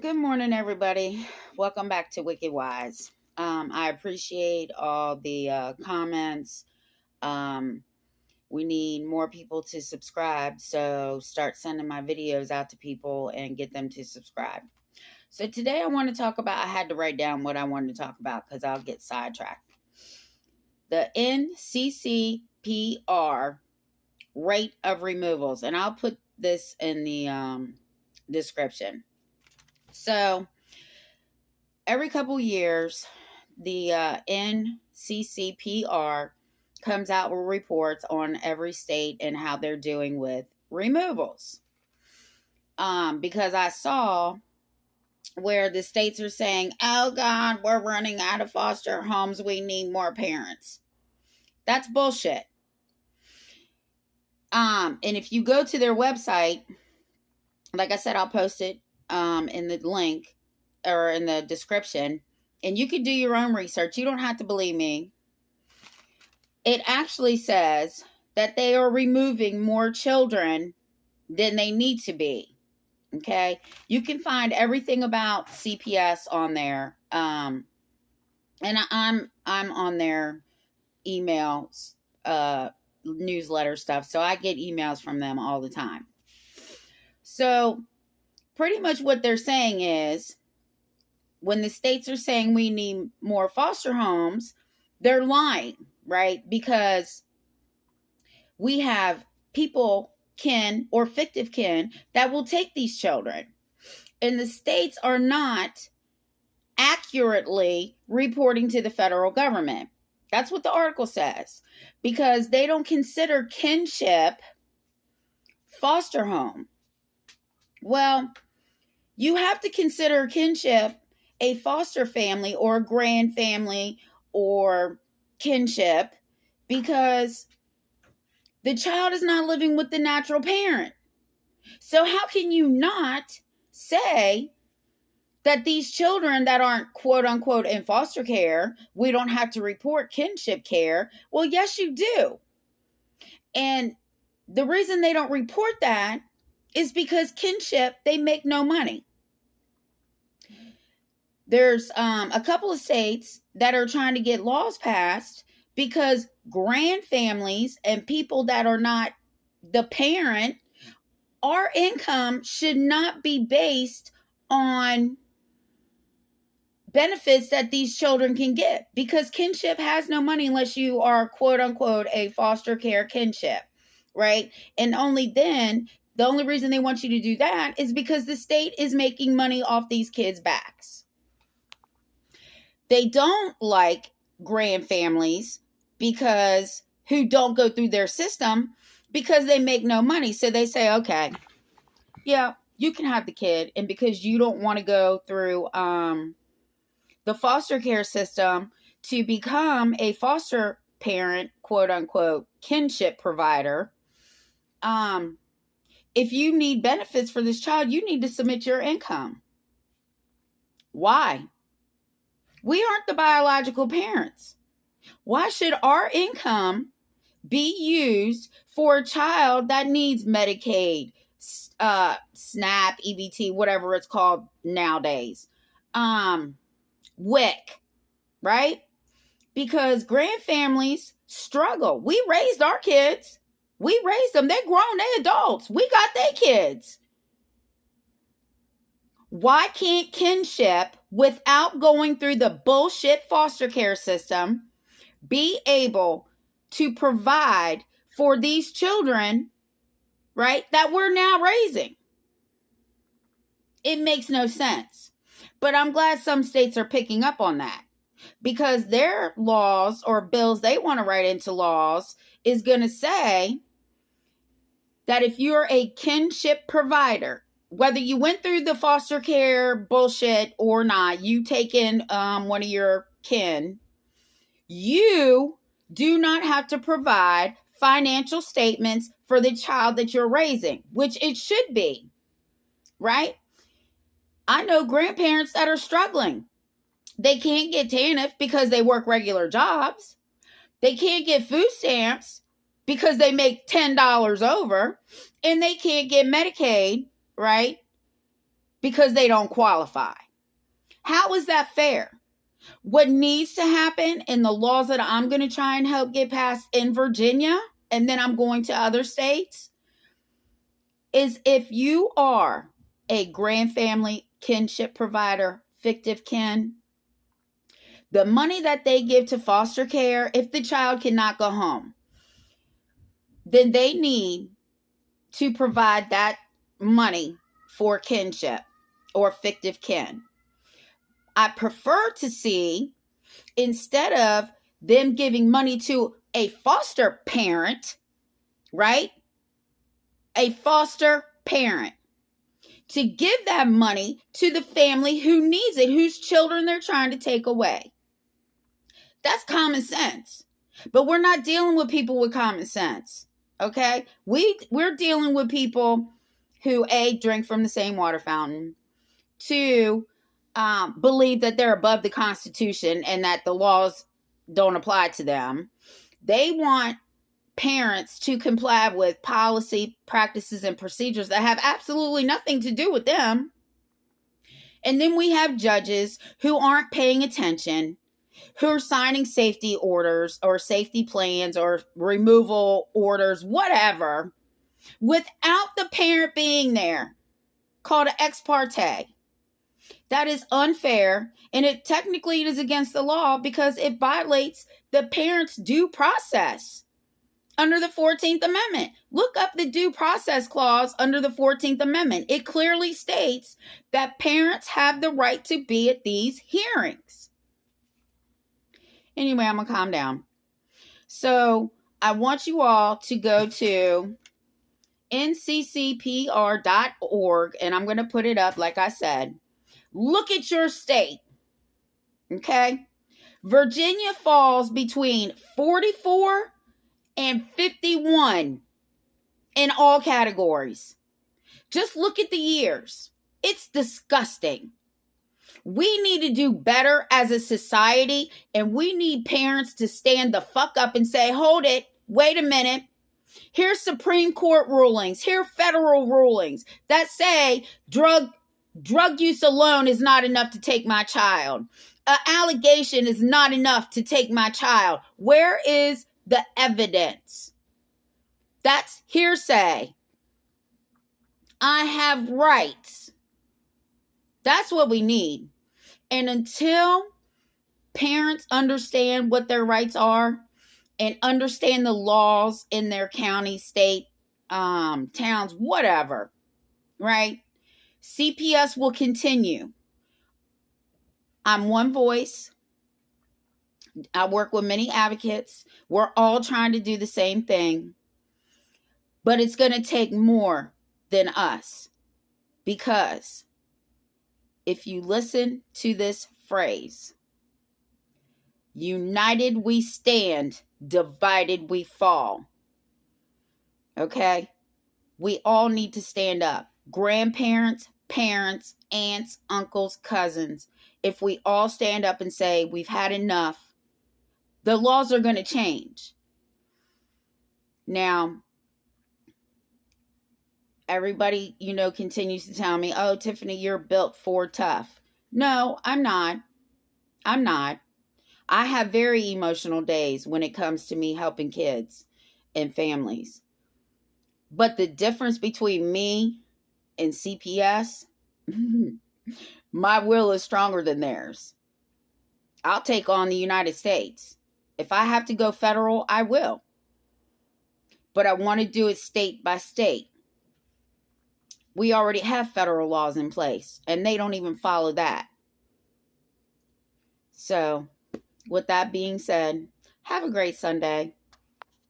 Good morning, everybody. Welcome back to Wicked Wise. I appreciate all the comments. Um, we need more people to subscribe, so start sending my videos out to people and get them to subscribe. So today I want to talk about, I had to write down what I wanted to talk about because I'll get sidetracked. The NCCPR rate of removals, and I'll put this in the description. So every couple years, the NCCPR comes out with reports on every state and how they're doing with removals. Because I saw where the states are saying, oh God, we're running out of foster homes. We need more parents. That's bullshit. And if you go to their website, like I said, I'll post it in the link or in the description, and you can do your own research. You don't have to believe me. It actually says that they are removing more children than they need to be. Okay, you can find everything about CPS on there, and I'm on their emails, newsletter stuff, so I get emails from them all the time. So pretty much what they're saying is, when the states are saying we need more foster homes, they're lying, right? Because we have people, kin or fictive kin, that will take these children. And the states are not accurately reporting to the federal government. That's what the article says. Because they don't consider kinship foster home. Well, you have to consider kinship a foster family or a grand family or kinship, because the child is not living with the natural parent. So how can you not say that these children that aren't quote unquote in foster care, we don't have to report kinship care? Well, yes, you do. And the reason they don't report that is because kinship, they make no money. There's a couple of states that are trying to get laws passed because grand families and people that are not the parent, our income should not be based on benefits that these children can get, because kinship has no money unless you are quote unquote a foster care kinship, right? And only then, the only reason they want you to do that is because the state is making money off these kids' backs. They don't like grand families because who don't go through their system, because they make no money. So they say, okay, yeah, you can have the kid. And because you don't want to go through the foster care system to become a foster parent, quote unquote, kinship provider, if you need benefits for this child, you need to submit your income. Why? We aren't the biological parents. Why should our income be used for a child that needs Medicaid, SNAP, EBT, whatever it's called nowadays, WIC, right? Because grand families struggle. We raised our kids. We raised them. They're grown. They're adults. We got their kids. Why can't kinship, without going through the bullshit foster care system, be able to provide for these children, right, that we're now raising? It makes no sense. But I'm glad some states are picking up on that, because their laws or bills they want to write into laws is going to say that if you're a kinship provider, whether you went through the foster care bullshit or not, you take in one of your kin, you do not have to provide financial statements for the child that you're raising, which it should be, right? I know grandparents that are struggling. They can't get TANF because they work regular jobs. They can't get food stamps because they make $10 over, and they can't get Medicaid, right? because they don't qualify. How is that fair? What needs to happen in the laws that I'm going to try and help get passed in Virginia, and then I'm going to other states, is if you are a grand family kinship provider, fictive kin, the money that they give to foster care, if the child cannot go home, then they need to provide that money for kinship or fictive kin. I prefer to see, instead of them giving money to a foster parent, right? A foster parent, to give that money to the family who needs it, whose children they're trying to take away. That's common sense. But we're not dealing with people with common sense. Okay? We're dealing with people who, A, drink from the same water fountain, 2, believe that they're above the Constitution and that the laws don't apply to them. They want parents to comply with policy, practices, and procedures that have absolutely nothing to do with them. And then we have judges who aren't paying attention, who are signing safety orders or safety plans or removal orders, whatever, without the parent being there, called an ex parte. That is unfair, and it technically is against the law because it violates the parent's due process under the 14th Amendment. Look up the due process clause under the 14th Amendment. It clearly states that parents have the right to be at these hearings. Anyway, I'm going to calm down. So I want you all to go to nccpr.org, and I'm going to put it up like I said. Look at your state, okay? Virginia falls between 44 and 51 in all categories. Just look at the years. It's disgusting. We need to do better as a society, and we need parents to stand the fuck up and say, hold it, wait a minute. Here's Supreme Court rulings, here federal rulings that say drug use alone is not enough to take my child. An allegation is not enough to take my child. Where is the evidence? That's hearsay. I have rights. That's what we need. And until parents understand what their rights are and understand the laws in their county, state, towns, whatever, right? CPS will continue. I'm one voice. I work with many advocates. We're all trying to do the same thing. But it's going to take more than us. Because if you listen to this phrase, united we stand, divided we fall. Okay? We all need to stand up. Grandparents, parents, aunts, uncles, cousins. If we all stand up and say we've had enough, the laws are going to change. Now, everybody, continues to tell me, oh, Tiffany, you're built for tough. No, I'm not. I'm not. I have very emotional days when it comes to me helping kids and families. But the difference between me and CPS, my will is stronger than theirs. I'll take on the United States. If I have to go federal, I will. But I want to do it state by state. We already have federal laws in place, and they don't even follow that. So, with that being said, have a great Sunday.